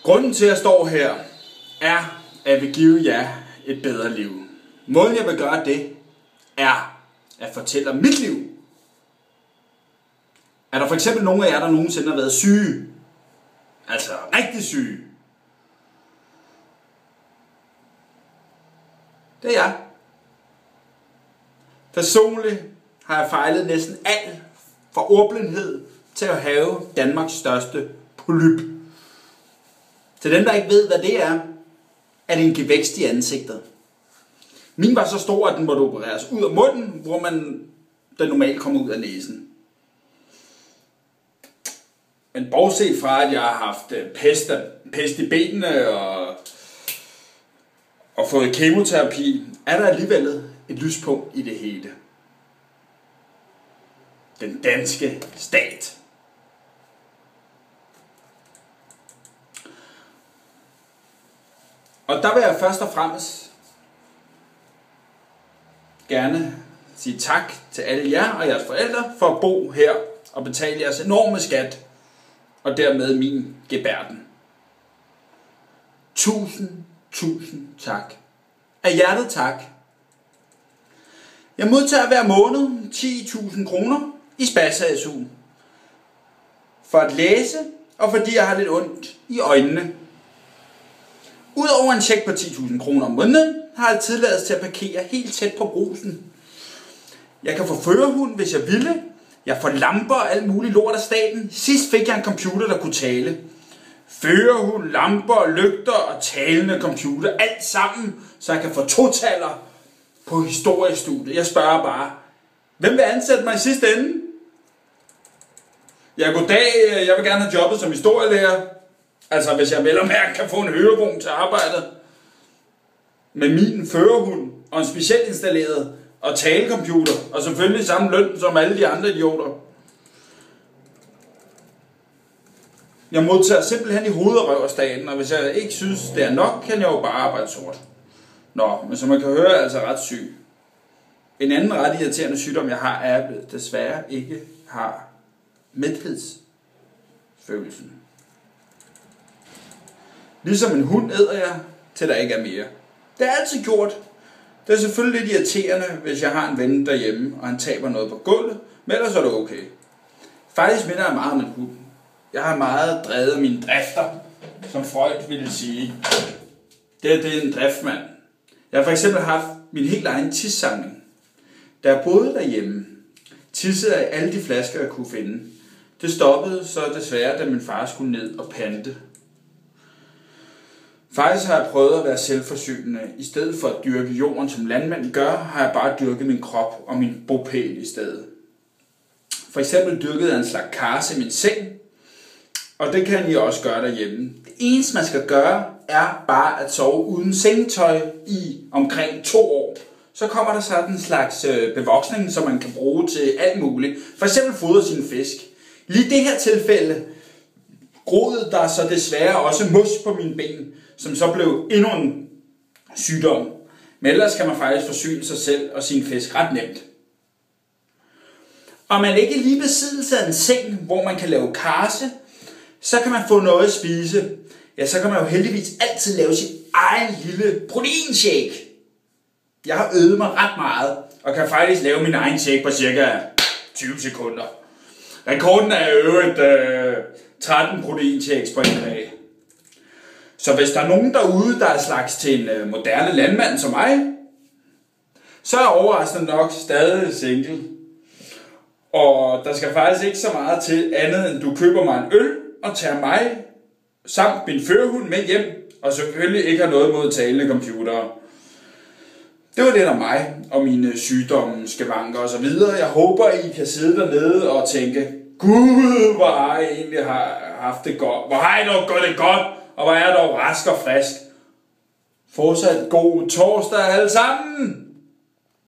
Grunden til, at jeg står her, er, at jeg vil give jer et bedre liv. Måden, jeg vil gøre det, er at fortælle om mit liv. Er der for eksempel nogen af jer, der nogensinde har været syge? Altså rigtig syge? Det er jeg. Personligt har jeg fejlet næsten alt fra ordblindhed til at have Danmarks største polyp. Til dem, der ikke ved, hvad det er det en gevækst i ansigtet. Min var så stor, at den måtte opereres ud af munden, hvor den normalt kommer ud af næsen. Men bortset fra, at jeg har haft pest i benene og fået kemoterapi, er der alligevel et lyspunkt i det hele. Den danske stat. Og der vil jeg først og fremmest gerne sige tak til alle jer og jeres forældre for at bo her og betale jeres enorme skat og dermed min gebærden. Tusind tak. Af hjertet tak. Jeg modtager hver måned 10.000 kroner i SPAS-SU for at læse og fordi jeg har lidt ondt i øjnene. Udover en check på 10.000 kroner om måneden, har jeg tilladelse til at parkere helt tæt på Brugsen. Jeg kan få førerhund, hvis jeg ville. Jeg får lamper og alt muligt lort af staten. Sidst fik jeg en computer, der kunne tale. Førerhund, lamper, lygter og talende computer. Alt sammen, så jeg kan få totaller på historiestudiet. Jeg spørger bare, hvem vil ansætte mig i sidste ende? Ja, goddag. Jeg vil gerne have jobbet som historielærer. Altså, hvis jeg vel og mærke kan få en hørevogn til arbejdet. Med min førerhund og en specielt installeret og talecomputer. Og selvfølgelig samme løn som alle de andre idioter. Jeg modtager simpelthen i hovedet og røv af staten. Og hvis jeg ikke synes, det er nok, kan jeg jo bare arbejde sort. Nå, men som man kan høre, er jeg altså ret syg. En anden ret irriterende sygdom, jeg har, er, at jeg desværre ikke har mæthedsfølelsen. Ligesom en hund æder jeg, til der ikke er mere. Det er altid gjort. Det er selvfølgelig lidt irriterende, hvis jeg har en ven derhjemme, og han taber noget på gulvet, men ellers er det okay. Faktisk minder jeg meget om en hund. Jeg har meget drevet mine drifter, som Freud ville sige. Det er en driftmand. Jeg har for eksempel haft min helt egen tissamling. Da jeg boede derhjemme, tissede jeg alle de flasker, jeg kunne finde. Det stoppede så desværre, da min far skulle ned og pante. Faktisk har jeg prøvet at være selvforsynende. I stedet for at dyrke jorden, som landmænd gør, har jeg bare dyrket min krop og min bopæl i stedet. For eksempel dyrkede jeg en slags karse i min seng, og det kan I også gøre derhjemme. Det eneste man skal gøre, er bare at sove uden sengetøj i omkring 2 år. Så kommer der sådan en slags bevoksning, som man kan bruge til alt muligt. For eksempel fodre sine fisk. Lige i det her tilfælde groede der så desværre også mos på mine ben, som så blev endnu en sygdom. Men ellers kan man faktisk forsyne sig selv og sin fisk ret nemt. Og man ikke lige besiddelse af en seng, hvor man kan lave karse, så kan man få noget at spise. Ja, så kan man jo heldigvis altid lave sin egen lille proteinshake. Jeg har øvet mig ret meget, og kan faktisk lave min egen shake på cirka 20 sekunder. Rekorden er i øvrigt 13 proteinshakes på en dag. Så hvis der er nogen derude, der er slags til en moderne landmand som mig, så er jeg overraskende nok stadig single. Og der skal faktisk ikke så meget til andet, end du køber mig en øl og tager mig samt min førerhund med hjem, og selvfølgelig ikke har noget mod talende computere. Det var lidt om mig og mine sygdomme, skavanker og så videre. Jeg håber, I kan sidde dernede og tænke, Gud, hvor har I egentlig haft det godt. Hvor har I dog gjort det godt, og hvor er jeg dog rask og frisk. Fortsat god torsdag alle sammen!